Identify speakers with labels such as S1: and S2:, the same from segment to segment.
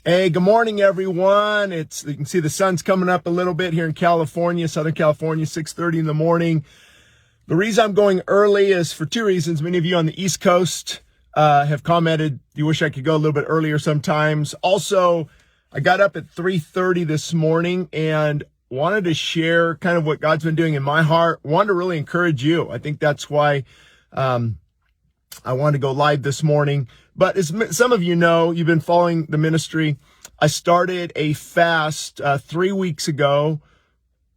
S1: Hey, good morning, everyone. You can see the sun's coming up a little bit here in California, Southern California, 6:30 in the morning. The reason I'm going early is for two reasons. Many of you on the East Coast have commented you wish I could go a little bit earlier sometimes. Also, I got up at 3:30 this morning and wanted to share kind of what God's been doing in my heart. Wanted to really encourage you. I think that's why I wanted to go live this morning. But as some of you know, you've been following the ministry. I started a fast 3 weeks ago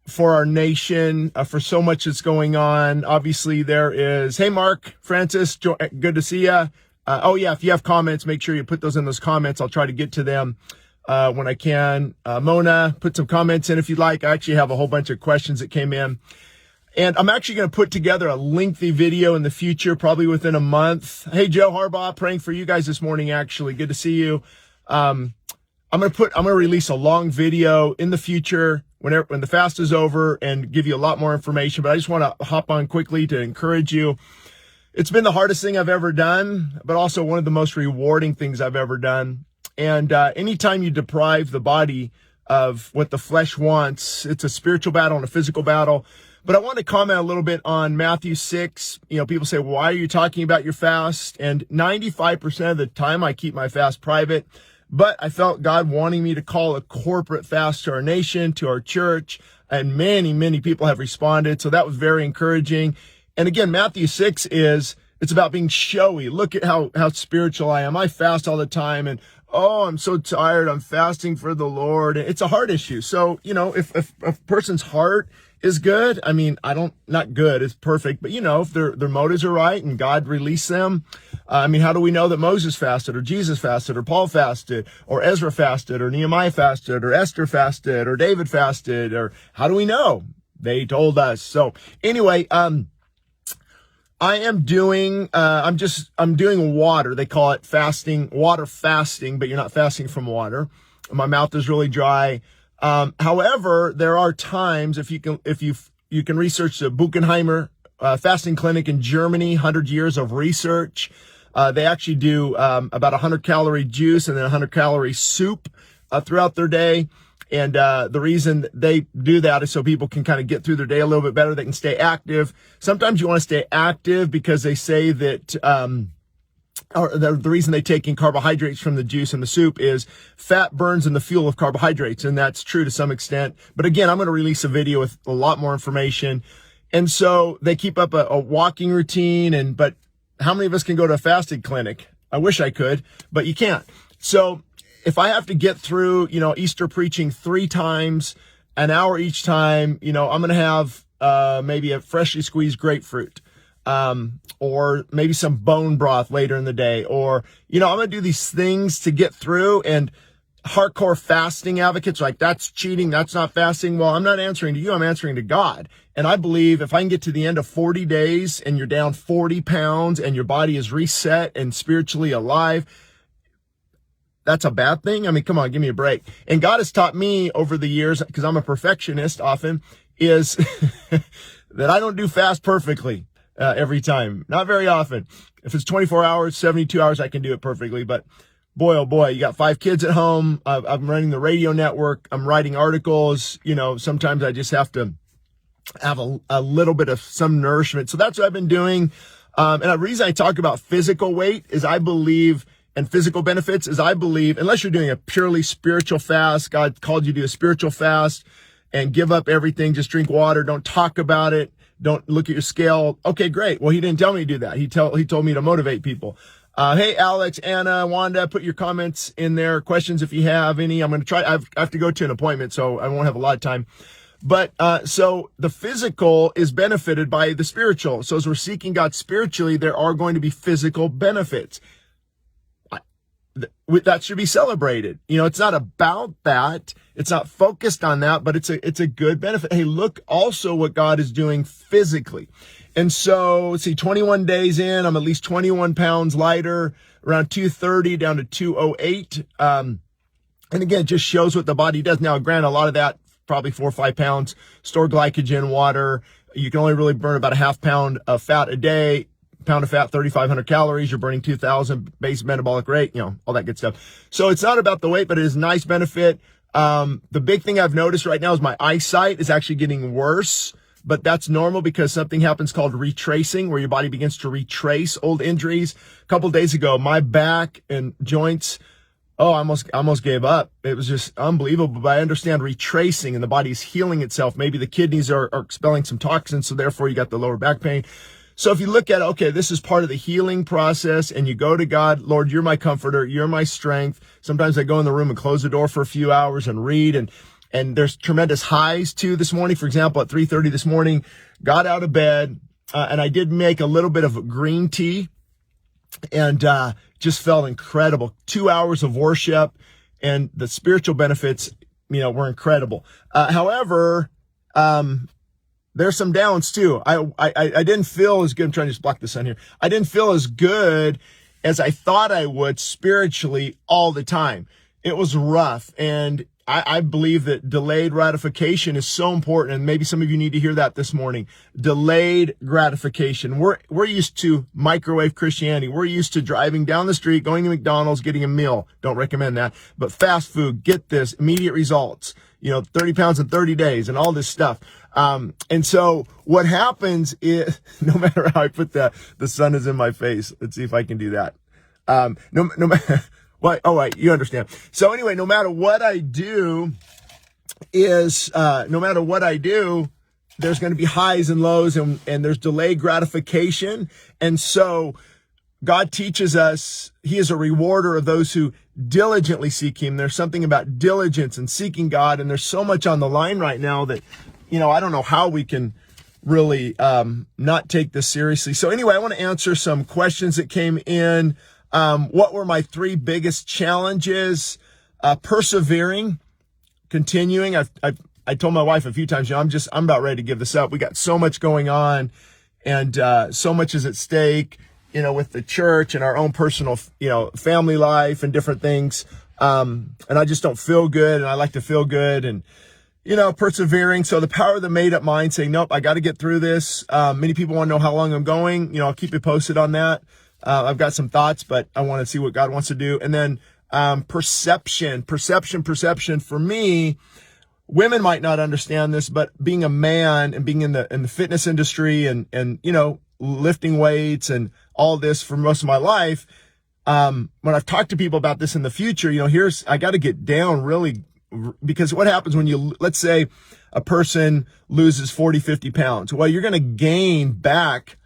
S1: for our nation, for so much that's going on. Obviously, there is, hey, Mark, Francis, good to see you. If you have comments, make sure you put those in those comments. I'll try to get to them when I can. Mona, put some comments in if you'd like. I actually have a whole bunch of questions that came in. And I'm actually going to put together a lengthy video in the future, probably within a month. Hey, Joe Harbaugh, praying for you guys this morning, actually. Good to see you. I'm going to release a long video in the future when the fast is over and give you a lot more information. But I just want to hop on quickly to encourage you. It's been the hardest thing I've ever done, but also one of the most rewarding things I've ever done. And anytime you deprive the body of what the flesh wants, it's a spiritual battle and a physical battle. But I want to comment a little bit on Matthew 6. People say, why are you talking about your fast? And 95% of the time I keep my fast private, but I felt God wanting me to call a corporate fast to our nation, to our church, and many, many people have responded. So that was very encouraging. And again, Matthew 6 it's about being showy. Look at how spiritual I am. I fast all the time and, oh, I'm so tired. I'm fasting for the Lord. It's a heart issue. So, if a person's heart is good, not good, it's perfect, but if their motives are right and God released them, how do we know that Moses fasted or Jesus fasted or Paul fasted or Ezra fasted or Nehemiah fasted or Esther fasted or David fasted, or how do we know? They told us. So anyway, I am doing, I'm doing water. They call it fasting, water fasting, but you're not fasting from water. My mouth is really dry. However, there are times if you can research the Buchenheimer fasting clinic in Germany, 100 years of research. They actually do about 100-calorie juice and then 100-calorie soup throughout their day. And the reason they do that is so people can kind of get through their day a little bit better. They can stay active. Sometimes you want to stay active because they say that or the reason they take in carbohydrates from the juice and the soup is fat burns in the fuel of carbohydrates. And that's true to some extent. But again, I'm going to release a video with a lot more information. And so they keep up a walking routine. But how many of us can go to a fasted clinic? I wish I could, but you can't. So if I have to get through, Easter preaching 3 times, an hour each time, I'm going to have maybe a freshly squeezed grapefruit. Or maybe some bone broth later in the day, or, I'm going to do these things to get through. And hardcore fasting advocates are like, that's cheating. That's not fasting. Well, I'm not answering to you. I'm answering to God. And I believe if I can get to the end of 40 days and you're down 40 pounds and your body is reset and spiritually alive, that's a bad thing. Come on, give me a break. And God has taught me over the years, because I'm a perfectionist often, is that I don't do fast perfectly. Every time. Not very often. If it's 24 hours, 72 hours, I can do it perfectly. But boy, oh boy, you got 5 kids at home. I'm running the radio network. I'm writing articles. Sometimes I just have to have a little bit of some nourishment. So that's what I've been doing. And the reason I talk about physical weight is I believe, and physical benefits is I believe, unless you're doing a purely spiritual fast, God called you to do a spiritual fast and give up everything. Just drink water. Don't talk about it. Don't look at your scale. Okay, great. Well, he didn't tell me to do that. He told me to motivate people. Hey, Alex, Anna, Wanda, put your comments in there. Questions if you have any. I'm going to try. I have to go to an appointment, so I won't have a lot of time. But so the physical is benefited by the spiritual. So as we're seeking God spiritually, there are going to be physical benefits. That should be celebrated. It's not about that. It's not focused on that, but it's a good benefit. Hey, look also what God is doing physically. And so let's see, 21 days in, I'm at least 21 pounds lighter, around 230 down to 208. And again, it just shows what the body does. Now, granted, a lot of that, probably 4 or 5 pounds, stored glycogen, water. You can only really burn about a half pound of fat a day. pound of fat, 3,500 calories. You're burning 2,000 base metabolic rate, all that good stuff. So it's not about the weight, but it is a nice benefit. The big thing I've noticed right now is my eyesight is actually getting worse, but that's normal because something happens called retracing, where your body begins to retrace old injuries. A couple of days ago, my back and joints, I almost gave up. It was just unbelievable. But I understand retracing and the body's healing itself. Maybe the kidneys are expelling some toxins, so therefore you got the lower back pain. So if you look at, okay, this is part of the healing process, and you go to God, Lord, you're my comforter, you're my strength. Sometimes I go in the room and close the door for a few hours and read, and there's tremendous highs too this morning. For example, at 3:30 this morning, got out of bed, and I did make a little bit of green tea, and just felt incredible. 2 hours of worship, and the spiritual benefits, were incredible. However, there's some downs too. I didn't feel as good. I'm trying to just block the sun here. I didn't feel as good as I thought I would spiritually all the time. It was rough. And I believe that delayed gratification is so important. And maybe some of you need to hear that this morning. Delayed gratification. We're used to microwave Christianity. We're used to driving down the street, going to McDonald's, getting a meal. Don't recommend that. But fast food, get this, immediate results. 30 pounds in 30 days and all this stuff. And so what happens is, no matter how I put that, the sun is in my face. Let's see if I can do that. No matter what, oh, right, you understand. So anyway, no matter what I do, there's going to be highs and lows, and there's delayed gratification. And so God teaches us he is a rewarder of those who diligently seek him. There's something about diligence and seeking God, and there's so much on the line right now that, I don't know how we can really not take this seriously. So anyway, I want to answer some questions that came in. What were my 3 biggest challenges? Persevering, continuing. I told my wife a few times, I'm about ready to give this up. We got so much going on, and so much is at stake, with the church and our own personal, family life and different things. And I just don't feel good, and I like to feel good, and, persevering. So the power of the made up mind, saying, nope, I got to get through this. Many people want to know how long I'm going. I'll keep you posted on that. I've got some thoughts, but I want to see what God wants to do. And then, perception for me. Women might not understand this, but being a man and being in the fitness industry and lifting weights and all this for most of my life, when I've talked to people about this in the future, I got to get down really, because what happens when let's say a person loses 40, 50 pounds. Well, you're going to gain back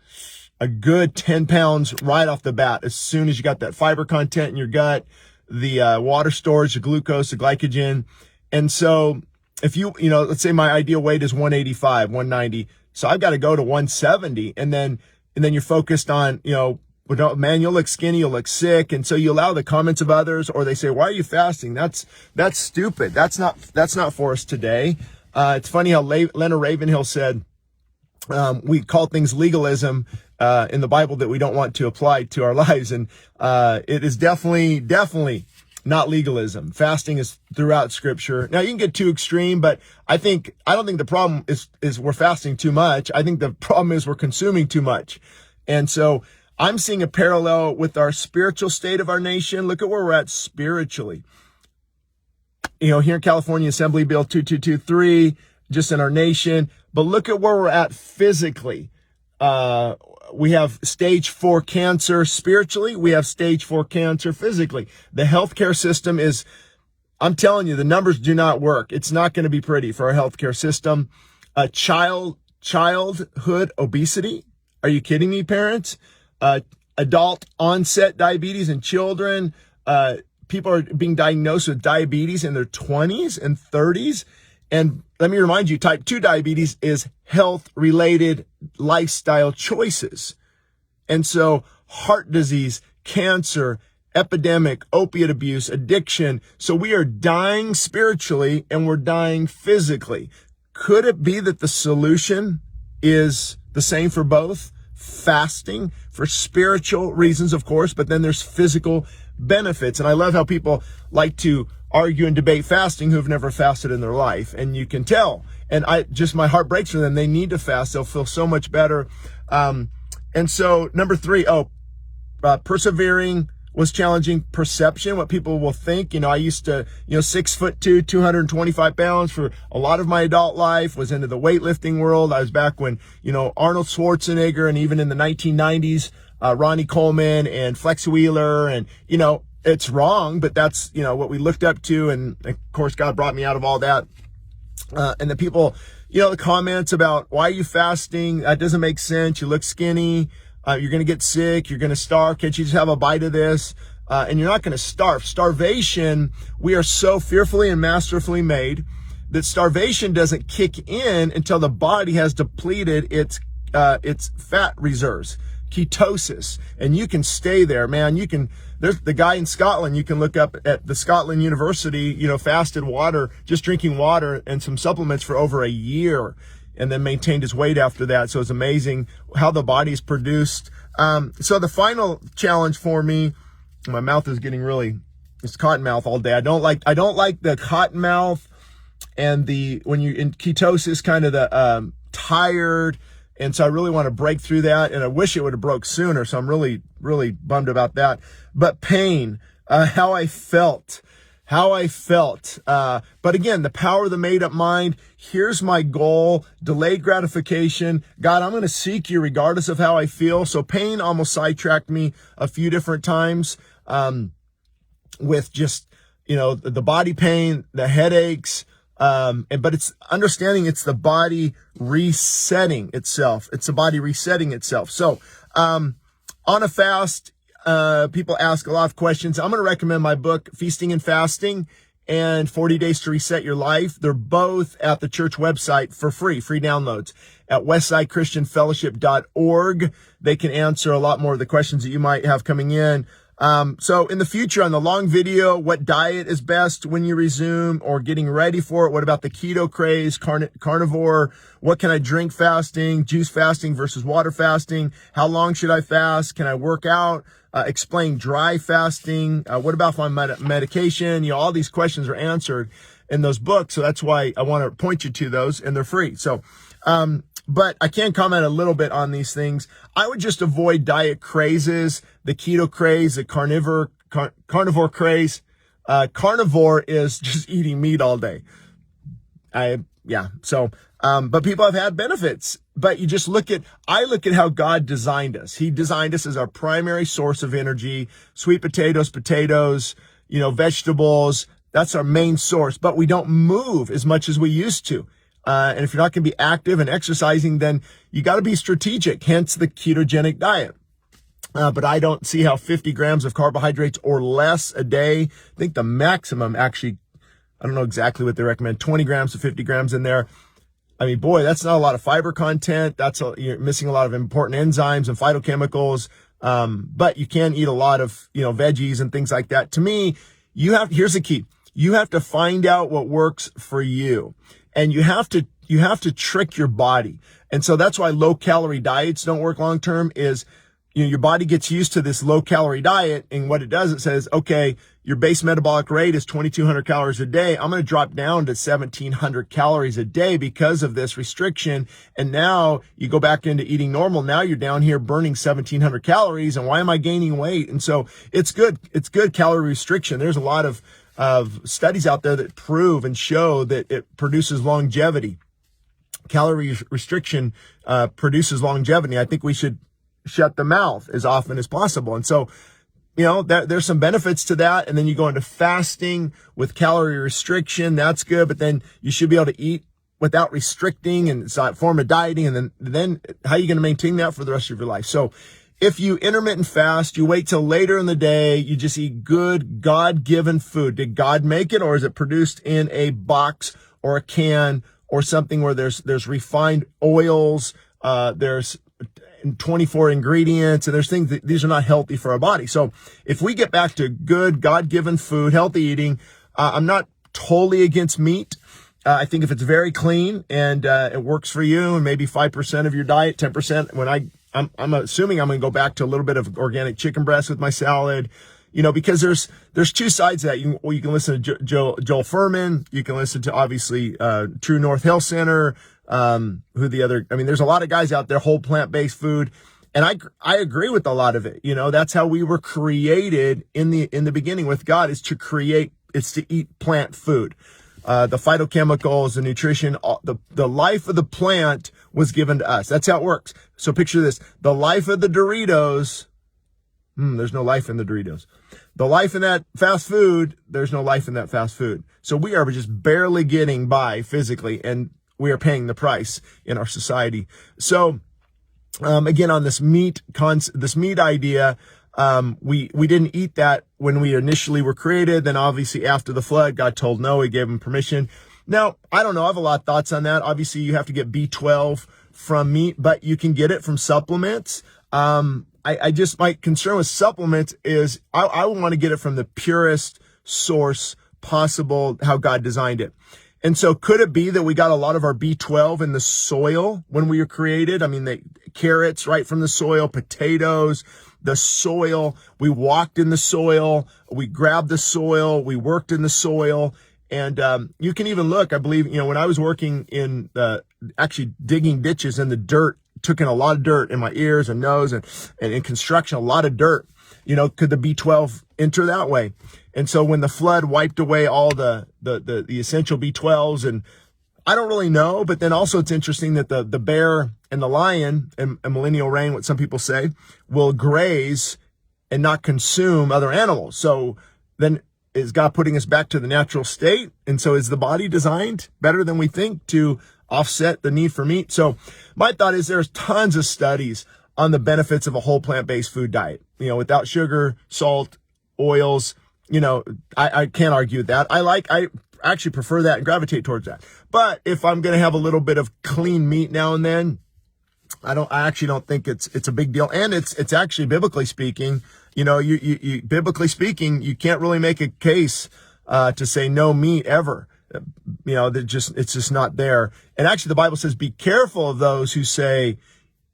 S1: a good 10 pounds right off the bat as soon as you got that fiber content in your gut, the water storage, the glucose, the glycogen. And so if let's say my ideal weight is 185, 190. So I've got to go to 170. And then you're focused on, man, you'll look skinny, you'll look sick. And so you allow the comments of others, or they say, why are you fasting? That's stupid. That's not for us today. It's funny how Leonard Ravenhill said, we call things legalism, in the Bible that we don't want to apply to our lives. And, it is definitely not legalism. Fasting is throughout scripture. Now you can get too extreme, but I don't think the problem is we're fasting too much. I think the problem is we're consuming too much. And so I'm seeing a parallel with our spiritual state of our nation. Look at where we're at spiritually. Here in California, Assembly Bill 2223, just in our nation. But look at where we're at physically. We have stage 4 cancer spiritually. We have stage 4 cancer physically. The healthcare system is, I'm telling you, the numbers do not work. It's not going to be pretty for our healthcare system. Childhood obesity. Are you kidding me, parents? Adult onset diabetes in children. People are being diagnosed with diabetes in their 20s and 30s. And let me remind you, type 2 diabetes is health-related lifestyle choices. And so heart disease, cancer, epidemic, opiate abuse, addiction. So we are dying spiritually and we're dying physically. Could it be that the solution is the same for both? Fasting for spiritual reasons, of course, but then there's physical benefits. And I love how people like to argue and debate fasting who've never fasted in their life. And you can tell. And my heart breaks for them. They need to fast. They'll feel so much better. And so number 3, persevering was challenging. Perception, what people will think. I used to, 6'2", 225 pounds for a lot of my adult life, was into the weightlifting world. I was back when, Arnold Schwarzenegger, and even in the 1990s, Ronnie Coleman and Flex Wheeler, and, it's wrong, but that's, what we looked up to. And of course, God brought me out of all that. And the people, the comments about, why are you fasting? That doesn't make sense. You look skinny. You're going to get sick. You're going to starve. Can't you just have a bite of this? And you're not going to starve. Starvation, we are so fearfully and masterfully made that starvation doesn't kick in until the body has depleted its fat reserves, ketosis. And you can stay there, man. There's the guy in Scotland, you can look up at the Scotland University, fasted water, just drinking water and some supplements for over a year, and then maintained his weight after that. So it's amazing how the body's produced. So the final challenge for me, my mouth is getting it's cotton mouth all day. I don't like the cotton mouth, and when you're in ketosis, kind of the tired. And so I really want to break through that, and I wish it would have broke sooner. So I'm really, really bummed about that. But pain, how I felt. But again, the power of the made up mind. Here's my goal, delayed gratification. God, I'm going to seek you regardless of how I feel. So pain almost sidetracked me a few different times, with just, the body pain, the headaches, but it's understanding it's the body resetting itself. It's the body resetting itself. So, on a fast, people ask a lot of questions. I'm going to recommend my book, Feasting and Fasting, and 40 Days to Reset Your Life. They're both at the church website for free downloads at westsidechristianfellowship.org. They can answer a lot more of the questions that you might have coming in. So in the future, on the long video, what diet is best when you resume or getting ready for it? What about the keto craze, carnivore? What can I drink fasting, juice fasting versus water fasting? How long should I fast? Can I work out? Explain dry fasting. What about my medication? All these questions are answered in those books. So that's why I want to point you to those, and they're free. So, but I can comment a little bit on these things. I would just avoid diet crazes, the keto craze, the carnivore craze. Carnivore is just eating meat all day. But people have had benefits. But you just I look at how God designed us. He designed us as our primary source of energy, sweet potatoes, vegetables. That's our main source, but we don't move as much as we used to. And if you're not going to be active and exercising, then you got to be strategic, hence the ketogenic diet. But I don't see how 50 grams of carbohydrates or less a day. I think the maximum actually, I don't know exactly what they recommend, 20 grams to 50 grams in there. I mean, boy, that's not a lot of fiber content. You're missing a lot of important enzymes and phytochemicals. But you can eat a lot of, veggies and things like that. To me, here's the key. You have to find out what works for you. And you have to trick your body. And so that's why low calorie diets don't work long term is, your body gets used to this low calorie diet. And what it does, it says, okay, your base metabolic rate is 2,200 calories a day. I'm going to drop down to 1,700 calories a day because of this restriction. And now you go back into eating normal. Now you're down here burning 1,700 calories. And why am I gaining weight? And so it's good. It's good calorie restriction. There's a lot of studies out there that prove and show that it produces longevity. Calorie restriction produces longevity. I think we should shut the mouth as often as possible. And so, there's some benefits to that. And then you go into fasting with calorie restriction. That's good. But then you should be able to eat without restricting, and it's a form of dieting. And then how are you going to maintain that for the rest of your life? So if you intermittent fast, you wait till later in the day, you just eat good God-given food. Did God make it, or is it produced in a box or a can or something where there's refined oils, there's 24 ingredients, and there's things that these are not healthy for our body. So if we get back to good God-given food, healthy eating, I'm not totally against meat. I think if it's very clean and it works for you, and maybe 5% of your diet, 10%, I'm assuming I'm going to go back to a little bit of organic chicken breast with my salad, because there's two sides to that. You can listen to Joel Furman. You can listen to, obviously, True North Health Center, there's a lot of guys out there, whole plant-based food. And I agree with a lot of it. That's how we were created in the beginning with God, is to eat plant food. The phytochemicals, the nutrition, the life of the plant was given to us. That's how it works. So picture this: the life of the Doritos. There's no life in the Doritos. The life in that fast food, there's no life in that fast food. So we are just barely getting by physically, and we are paying the price in our society. So, again, on this meat idea, we didn't eat that when we initially were created. Then obviously after the flood, God told Noah, he gave him permission. Now, I don't know. I have a lot of thoughts on that. Obviously you have to get B12 from meat, but you can get it from supplements. I just, my concern with supplements is I want to get it from the purest source possible, how God designed it. And so could it be that we got a lot of our B12 in the soil when we were created? I mean, the carrots right from the soil, potatoes, the soil. We walked in the soil. We grabbed the soil. We worked in the soil. And you can even look, I believe, when I was working in actually digging ditches in the dirt, took in a lot of dirt in my ears and nose, and in construction, a lot of dirt. Could the B12 enter that way? And so when the flood wiped away all the essential B12s, and I don't really know, but then also it's interesting that the bear and the lion and millennial reign, what some people say, will graze and not consume other animals. So then is God putting us back to the natural state? And so is the body designed better than we think to offset the need for meat? So my thought is there's tons of studies on the benefits of a whole plant-based food diet, without sugar, salt, oils. I can't argue with that. I actually prefer that and gravitate towards that. But if I'm going to have a little bit of clean meat now and then, I actually don't think it's a big deal. And it's actually, biblically speaking, biblically speaking, you can't really make a case, to say no meat ever. It's just not there. And actually the Bible says, be careful of those who say,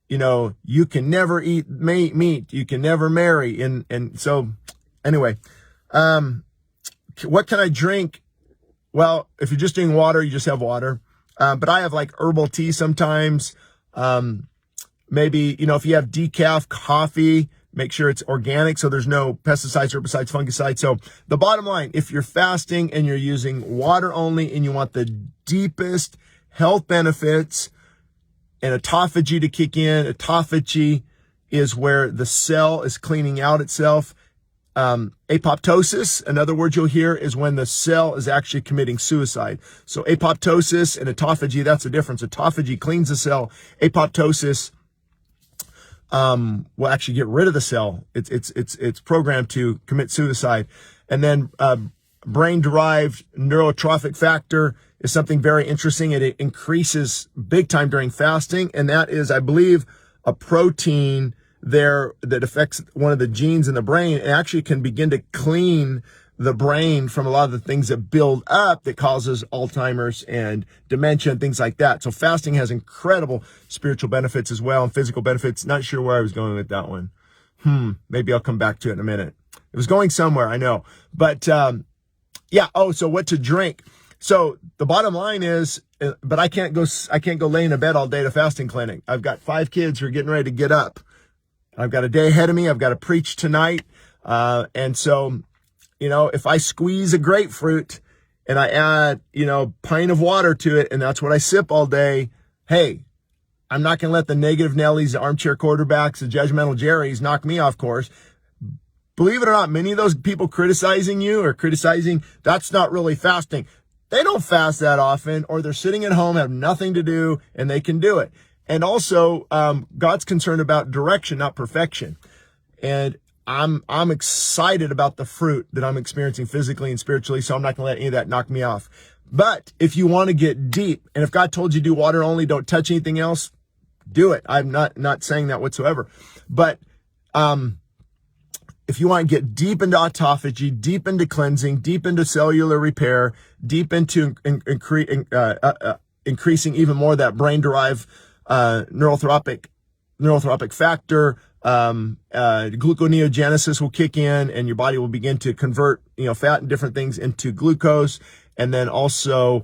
S1: you can never eat meat, you can never marry. And so anyway, what can I drink? Well, if you're just doing water, you just have water. But I have like herbal tea sometimes. Maybe, if you have decaf coffee, make sure it's organic, so there's no pesticides, herbicides, fungicides. So the bottom line, if you're fasting and you're using water only and you want the deepest health benefits and autophagy to kick in, autophagy is where the cell is cleaning out itself. Apoptosis, another word you'll hear, is when the cell is actually committing suicide. So apoptosis and autophagy, that's the difference. Autophagy cleans the cell. Apoptosis will actually get rid of the cell. It's programmed to commit suicide. And then brain-derived neurotrophic factor is something very interesting, and it increases big time during fasting. And that is, I believe, a protein there that affects one of the genes in the brain, and actually can begin to clean the brain from a lot of the things that build up that causes Alzheimer's and dementia and things like that. So fasting has incredible spiritual benefits as well, and physical benefits. Not sure where I was going with that one. Maybe I'll come back to it in a minute. It was going somewhere, I know. But yeah. Oh, so what to drink? So the bottom line is, but I can't go lay in a bed all day at a fasting clinic. I've got 5 kids who are getting ready to get up. I've got a day ahead of me. I've got to preach tonight. And so, if I squeeze a grapefruit and I add, pint of water to it, and that's what I sip all day, hey, I'm not going to let the negative Nellies, the armchair quarterbacks, the judgmental Jerrys knock me off course. Believe it or not, many of those people criticizing you or criticizing, that's not really fasting. They don't fast that often, or they're sitting at home, have nothing to do, and they can do it. And also, God's concerned about direction, not perfection. And I'm excited about the fruit that I'm experiencing physically and spiritually, so I'm not going to let any of that knock me off. But if you want to get deep, and if God told you do water only, don't touch anything else, do it. I'm not saying that whatsoever. But if you want to get deep into autophagy, deep into cleansing, deep into cellular repair, deep into increasing even more that brain-derived neurotrophic factor, gluconeogenesis will kick in, and your body will begin to convert, fat and different things into glucose. And then also,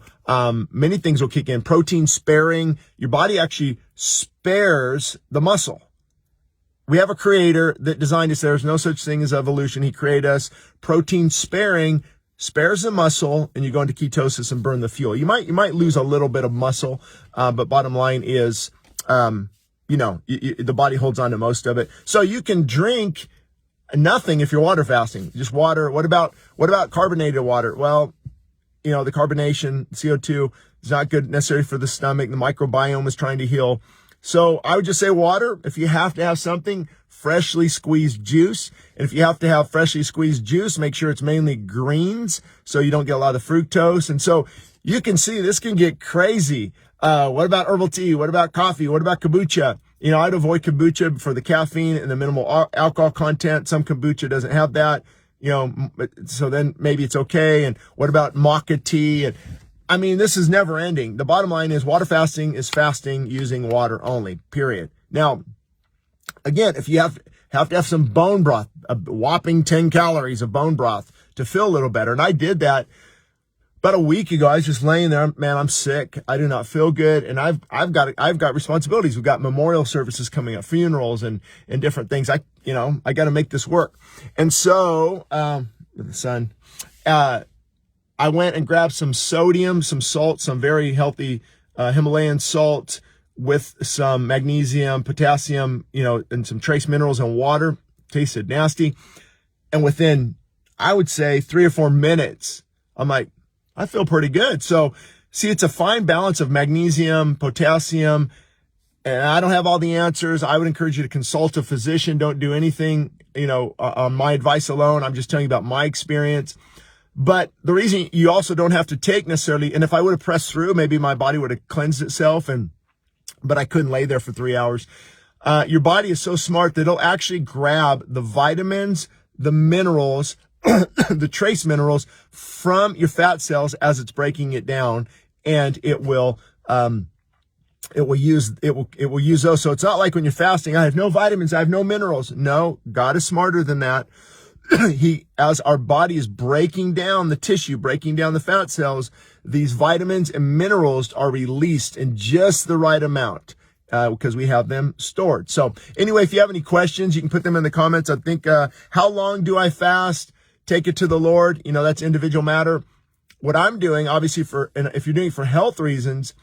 S1: many things will kick in. Protein sparing. Your body actually spares the muscle. we have a creator that designed us. There's no such thing as evolution. He created us protein sparing, spares the muscle, and you go into ketosis and burn the fuel. You might lose a little bit of muscle, but bottom line is, the body holds on to most of it. So you can drink nothing if you're water fasting, just water. What about carbonated water? Well, the carbonation, CO2 is not good necessarily for the stomach. The microbiome is trying to heal. So I would just say water. If you have to have something, freshly squeezed juice. And if you have to have freshly squeezed juice, make sure it's mainly greens so you don't get a lot of fructose. And so you can see this can get crazy. What about herbal tea? What about coffee? What about kombucha? I'd avoid kombucha for the caffeine and the minimal alcohol content. Some kombucha doesn't have that, so then maybe it's okay. And what about maca tea? And I mean, this is never ending. The bottom line is water fasting is fasting using water only, period. Now, again, if you have to have some bone broth, a whopping 10 calories of bone broth to feel a little better. And I did that about a week ago. I was just laying there, man, I'm sick. I do not feel good. And I've got responsibilities. We've got memorial services coming up, funerals and different things. I got to make this work. And so, the sun, I went and grabbed some sodium, some salt, some very healthy, Himalayan salt with some magnesium, potassium, and some trace minerals and water. Tasted nasty. And within, I would say 3 or 4 minutes, I'm like, I feel pretty good. So see, it's a fine balance of magnesium, potassium, and I don't have all the answers. I would encourage you to consult a physician. Don't do anything, on my advice alone. I'm just telling you about my experience. But the reason you also don't have to take necessarily, and if I would have pressed through, maybe my body would have cleansed itself, but I couldn't lay there for 3 hours. Your body is so smart that it'll actually grab the vitamins, the minerals, the trace minerals from your fat cells as it's breaking it down, and it will use those. So it's not like when you're fasting, I have no vitamins, I have no minerals. No, God is smarter than that. As our body is breaking down the tissue, breaking down the fat cells, these vitamins and minerals are released in just the right amount, because we have them stored. So anyway, if you have any questions, you can put them in the comments. I think, how long do I fast? Take it to the Lord. That's individual matter. What I'm doing, obviously, and if you're doing it for health reasons,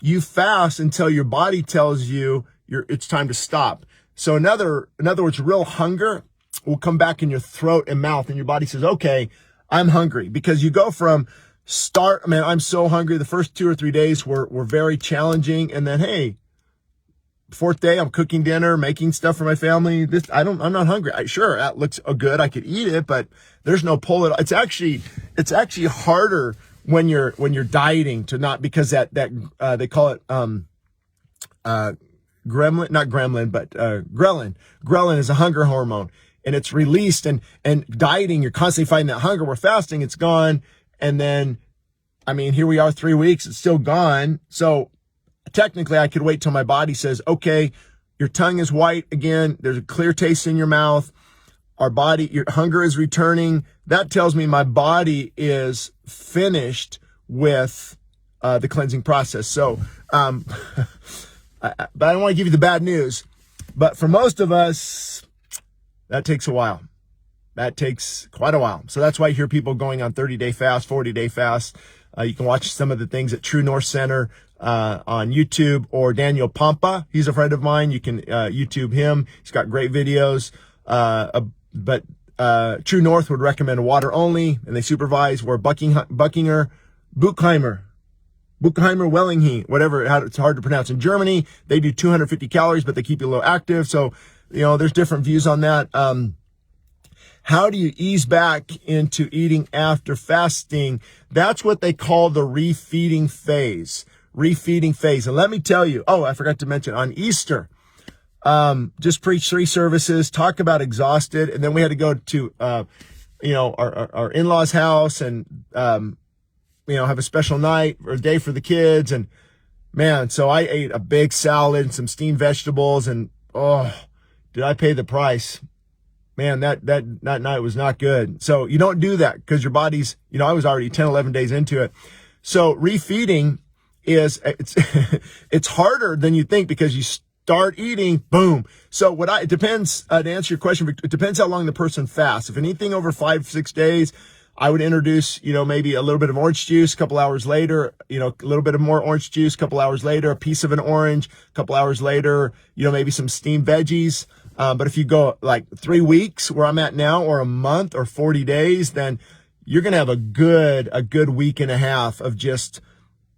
S1: you fast until your body tells you it's time to stop. So in other words, real hunger will come back in your throat and mouth, and your body says, okay, I'm hungry. Because you go from I'm so hungry. The first 2 or 3 days were very challenging. And then, hey, 4th day, I'm cooking dinner, making stuff for my family. I'm not hungry. Sure, that looks good. I could eat it, but there's no pull at all. It's actually harder when you're dieting to not, because that they call it, gremlin, not gremlin, but, ghrelin. Ghrelin is a hunger hormone, and it's released, and dieting, you're constantly fighting that hunger. We're fasting, it's gone. And then, here we are 3 weeks, it's still gone. So technically, I could wait till my body says, okay, your tongue is white again. There's a clear taste in your mouth. Your hunger is returning. That tells me my body is finished with the cleansing process. So, but I don't want to give you the bad news. But for most of us, that takes a while. That takes quite a while. So that's why you hear people going on 30-day fast, 40-day fast. You can watch some of the things at True North Center on YouTube, or Daniel Pompa. He's a friend of mine. You can YouTube him. He's got great videos. But True North would recommend water only, and they supervise, where Buchheimer, Wellingham, whatever, it's hard to pronounce. In Germany, they do 250 calories, but they keep you a little active. So, there's different views on that. How do you ease back into eating after fasting? That's what they call the refeeding phase. And let me tell you, I forgot to mention, on Easter, just preach 3 services, talk about exhausted. And then we had to go to, our in-laws' house and, have a special night or day for the kids. And man, so I ate a big salad and some steamed vegetables, and did I pay the price? Man, that night was not good. So you don't do that, because your body's, I was already 10, 11 days into it. So refeeding it's harder than you think, because start eating, boom. So it depends, to answer your question, it depends how long the person fasts. If anything over 5-6 days, I would introduce, maybe a little bit of orange juice a couple hours later, a little bit of more orange juice a couple hours later, a piece of an orange a couple hours later, maybe some steamed veggies. But if you go like 3 weeks where I'm at now, or a month or 40 days, then you're going to have a good week and a half of just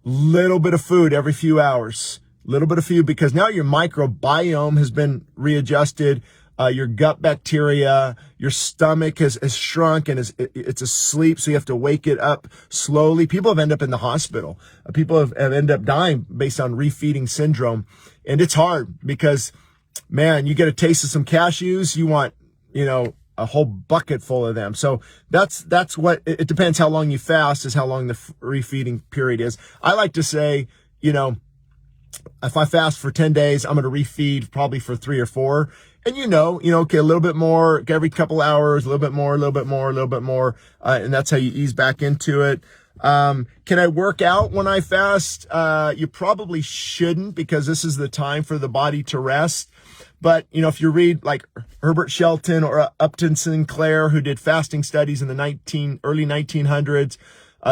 S1: little bit of food every few hours, little bit of food, because now your microbiome has been readjusted. Your gut bacteria, your stomach has shrunk and it's asleep. So you have to wake it up slowly. People have ended up in the hospital. People have ended up dying based on refeeding syndrome. And it's hard because, man, you get a taste of some cashews. You want, a whole bucket full of them. So that's what it depends how long you fast is how long the refeeding period is. I like to say, if I fast for 10 days, I'm going to refeed probably for 3 or 4. And okay, a little bit more every couple hours, a little bit more, a little bit more, a little bit more. And that's how you ease back into it. Can I work out when I fast? You probably shouldn't, because this is the time for the body to rest. But, if you read like Herbert Shelton or Upton Sinclair, who did fasting studies in the early 1900s,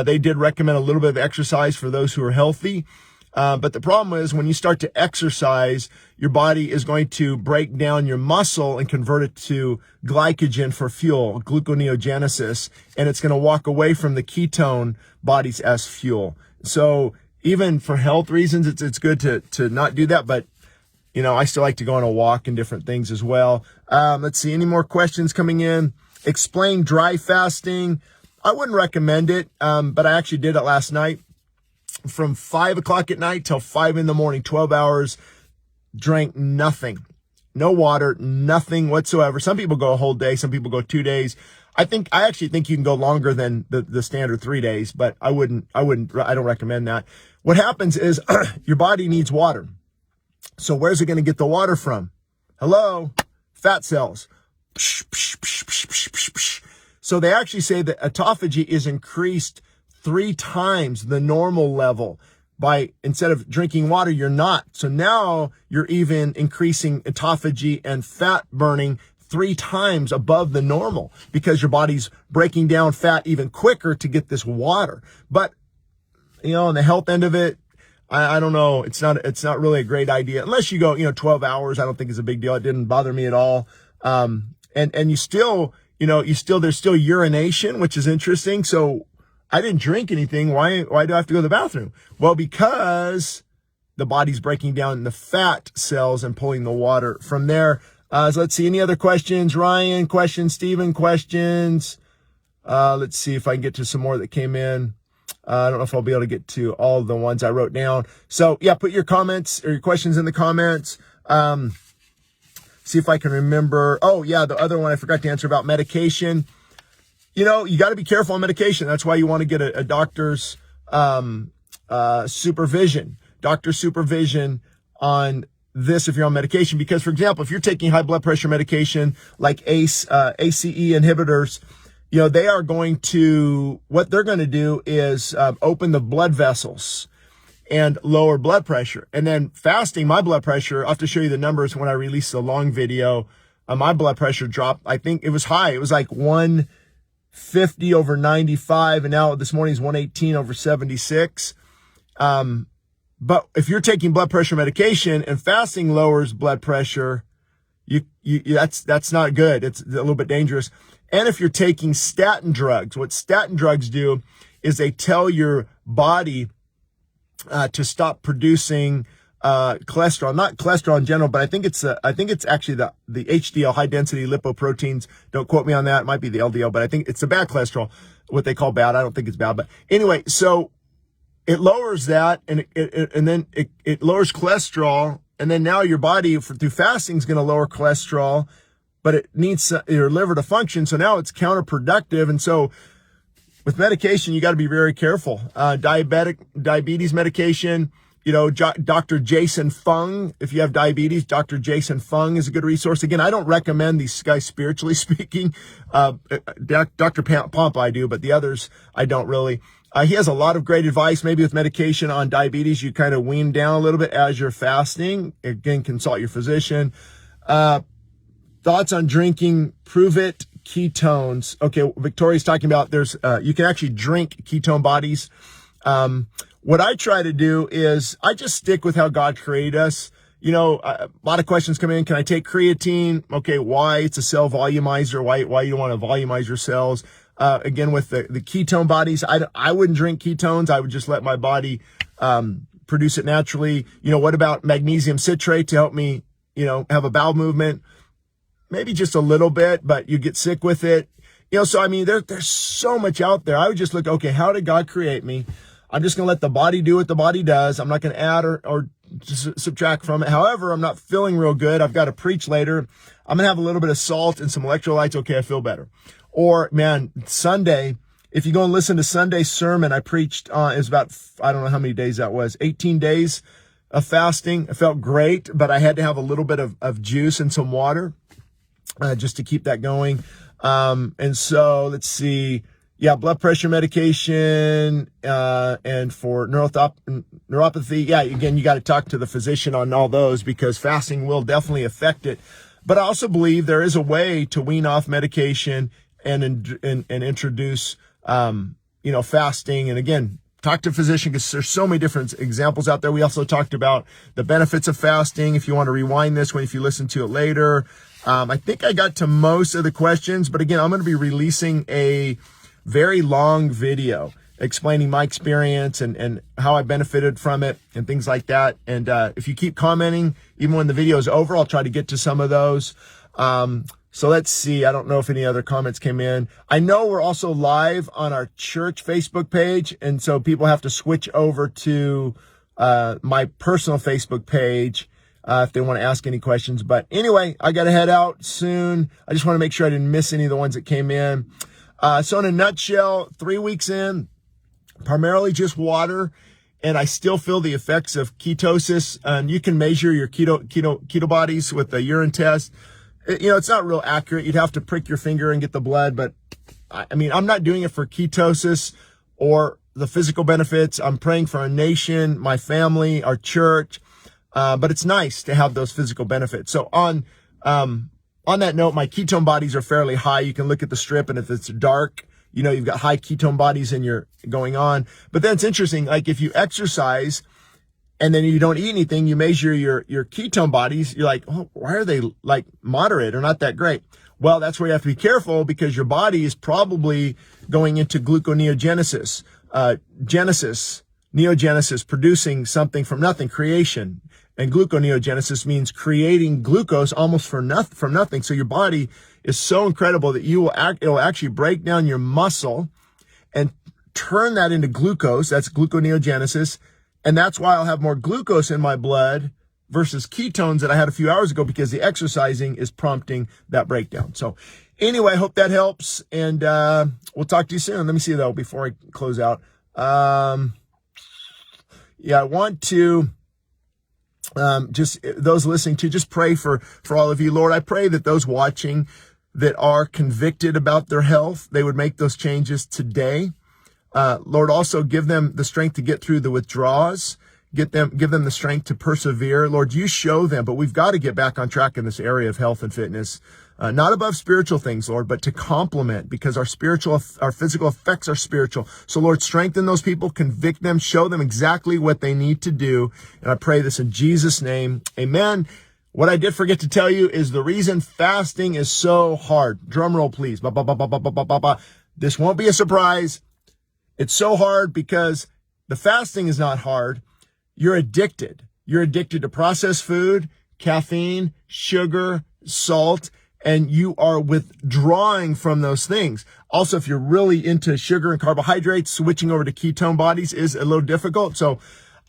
S1: they did recommend a little bit of exercise for those who are healthy. But the problem is when you start to exercise, your body is going to break down your muscle and convert it to glycogen for fuel, gluconeogenesis, and it's going to walk away from the ketone bodies as fuel. So even for health reasons, it's good to not do that. But, I still like to go on a walk and different things as well. Let's see, any more questions coming in? Explain dry fasting. I wouldn't recommend it, but I actually did it last night. From 5 o'clock at night till 5 in the morning, 12 hours, drank nothing, no water, nothing whatsoever. Some people go a whole day. Some people go 2 days. I actually think you can go longer than the standard 3 days, but I don't recommend that. What happens is your body needs water. So where's it going to get the water from? Hello? Fat cells. So they actually say that autophagy is increased 3 times the normal level by, instead of drinking water, you're not. So now you're even increasing autophagy and fat burning 3 times above the normal, because your body's breaking down fat even quicker to get this water. But, on the health end of it, I don't know. It's not really a great idea unless you go, 12 hours. I don't think it's a big deal. It didn't bother me at all. And you still, there's still urination, which is interesting. So I didn't drink anything. Why do I have to go to the bathroom? Well, because the body's breaking down the fat cells and pulling the water from there. So let's see. Any other questions? Ryan, questions? Steven, questions? Let's see if I can get to some more that came in. I don't know if I'll be able to get to all the ones I wrote down. So yeah, put your comments or your questions in the comments. See if I can remember. Oh yeah, the other one I forgot to answer about medication. You got to be careful on medication. That's why you want to get a doctor's supervision. Doctor supervision on this if you're on medication. Because, for example, if you're taking high blood pressure medication like ACE inhibitors, they are what they're going to do is open the blood vessels and lower blood pressure. And then fasting, my blood pressure, I'll have to show you the numbers when I release the long video. My blood pressure dropped. I think it was high. It was like 150 over 95. And now this morning's 118 over 76. But if you're taking blood pressure medication and fasting lowers blood pressure, that's not good. It's a little bit dangerous. And if you're taking statin drugs, what statin drugs do is they tell your body to stop producing cholesterol, not cholesterol in general, but I think it's actually the HDL, high density lipoproteins. Don't quote me on that. It might be the LDL, but I think it's the bad cholesterol, what they call bad. I don't think it's bad, but anyway, so it lowers that, and then it lowers cholesterol, and then now your body through fasting is going to lower cholesterol, but it needs your liver to function. So now it's counterproductive. And so with medication, you got to be very careful. Diabetes medication, Dr. Jason Fung, if you have diabetes, Dr. Jason Fung is a good resource. Again, I don't recommend these guys spiritually speaking. Dr. Pompa I do, but the others I don't really. He has a lot of great advice. Maybe with medication on diabetes, you kind of wean down a little bit as you're fasting. Again, consult your physician. Thoughts on drinking Prove It ketones. Okay, Victoria's talking about you can actually drink ketone bodies. What I try to do is I just stick with how God created us. A lot of questions come in. Can I take creatine? Okay, why? It's a cell volumizer. Why you don't want to volumize your cells? Again, with the ketone bodies, I wouldn't drink ketones. I would just let my body produce it naturally. What about magnesium citrate to help me, have a bowel movement? Maybe just a little bit, but you get sick with it. So I mean, there's so much out there. I would just look, okay, how did God create me? I'm just going to let the body do what the body does. I'm not going to add or just subtract from it. However, I'm not feeling real good. I've got to preach later. I'm going to have a little bit of salt and some electrolytes. Okay, I feel better. Or, man, Sunday, if you go and listen to Sunday's sermon, I preached, it was about, I don't know how many days that was, 18 days of fasting. I felt great, but I had to have a little bit of juice and some water just to keep that going. And so, let's see. Yeah, blood pressure medication, and for neuropathy. Yeah, again, you got to talk to the physician on all those because fasting will definitely affect it. But I also believe there is a way to wean off medication and introduce, fasting. And again, talk to a physician because there's so many different examples out there. We also talked about the benefits of fasting. If you want to rewind this if you listen to it later, I think I got to most of the questions, but again, I'm going to be releasing a very long video explaining my experience and how I benefited from it and things like that. And if you keep commenting, even when the video is over, I'll try to get to some of those. So let's see. I don't know if any other comments came in. I know we're also live on our church Facebook page. And so people have to switch over to my personal Facebook page if they want to ask any questions. But anyway, I got to head out soon. I just want to make sure I didn't miss any of the ones that came in. So in a nutshell, 3 weeks in, primarily just water, and I still feel the effects of ketosis. And you can measure your keto bodies with a urine test. It's not real accurate. You'd have to prick your finger and get the blood, but I mean, I'm not doing it for ketosis or the physical benefits. I'm praying for our nation, my family, our church. But it's nice to have those physical benefits. So on that note, my ketone bodies are fairly high. You can look at the strip, and if it's dark, you've got high ketone bodies and you're going on. But then it's interesting, like if you exercise and then you don't eat anything, you measure your ketone bodies, you're like, oh, why are they like moderate or not that great? Well, that's where you have to be careful because your body is probably going into gluconeogenesis, neogenesis, producing something from nothing, creation. And gluconeogenesis means creating glucose almost from nothing. So your body is so incredible that it'll actually break down your muscle and turn that into glucose. That's gluconeogenesis. And that's why I'll have more glucose in my blood versus ketones that I had a few hours ago because the exercising is prompting that breakdown. So anyway, I hope that helps. And we'll talk to you soon. Let me see though, before I close out. I want to just those listening to just pray for all of you. Lord, I pray that those watching that are convicted about their health, they would make those changes today. Lord, also give them the strength to get through the withdrawals, give them the strength to persevere. Lord, you show them, but we've got to get back on track in this area of health and fitness. Not above spiritual things, Lord, but to complement because our physical affects our spiritual. So Lord, strengthen those people, convict them, show them exactly what they need to do. And I pray this in Jesus' name. Amen. What I did forget to tell you is the reason fasting is so hard. Drum roll, please. This won't be a surprise. It's so hard because the fasting is not hard. You're addicted. You're addicted to processed food, caffeine, sugar, salt, and you are withdrawing from those things. Also, if you're really into sugar and carbohydrates, switching over to ketone bodies is a little difficult. So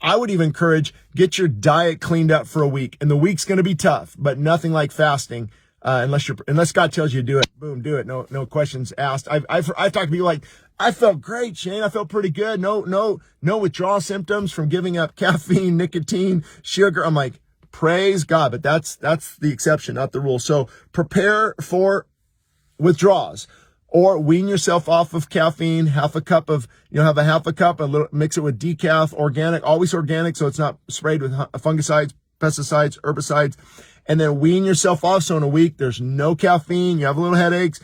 S1: I would even encourage, get your diet cleaned up for a week. And the week's going to be tough, but nothing like fasting. Unless God tells you to do it, boom, do it. No questions asked. I've talked to people like, I felt great, Shane. I felt pretty good. No withdrawal symptoms from giving up caffeine, nicotine, sugar. I'm like, praise God, but that's the exception, not the rule. So prepare for withdrawals. Or wean yourself off of caffeine, half a cup of, have a half a cup, mix it with decaf, organic, always organic, so it's not sprayed with fungicides, pesticides, herbicides, and then wean yourself off. So in a week, there's no caffeine, you have a little headaches.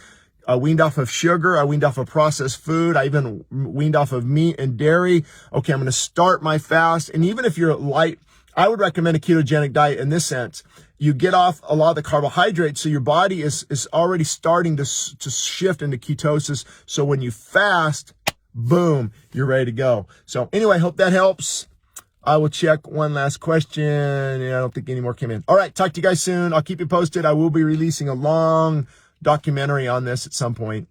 S1: I weaned off of sugar. I weaned off of processed food. I even weaned off of meat and dairy. Okay, I'm going to start my fast. And even if you're light, I would recommend a ketogenic diet in this sense. You get off a lot of the carbohydrates, so your body is already starting to shift into ketosis. So when you fast, boom, you're ready to go. So anyway, hope that helps. I will check one last question. Yeah, I don't think any more came in. All right, talk to you guys soon. I'll keep you posted. I will be releasing a long documentary on this at some point.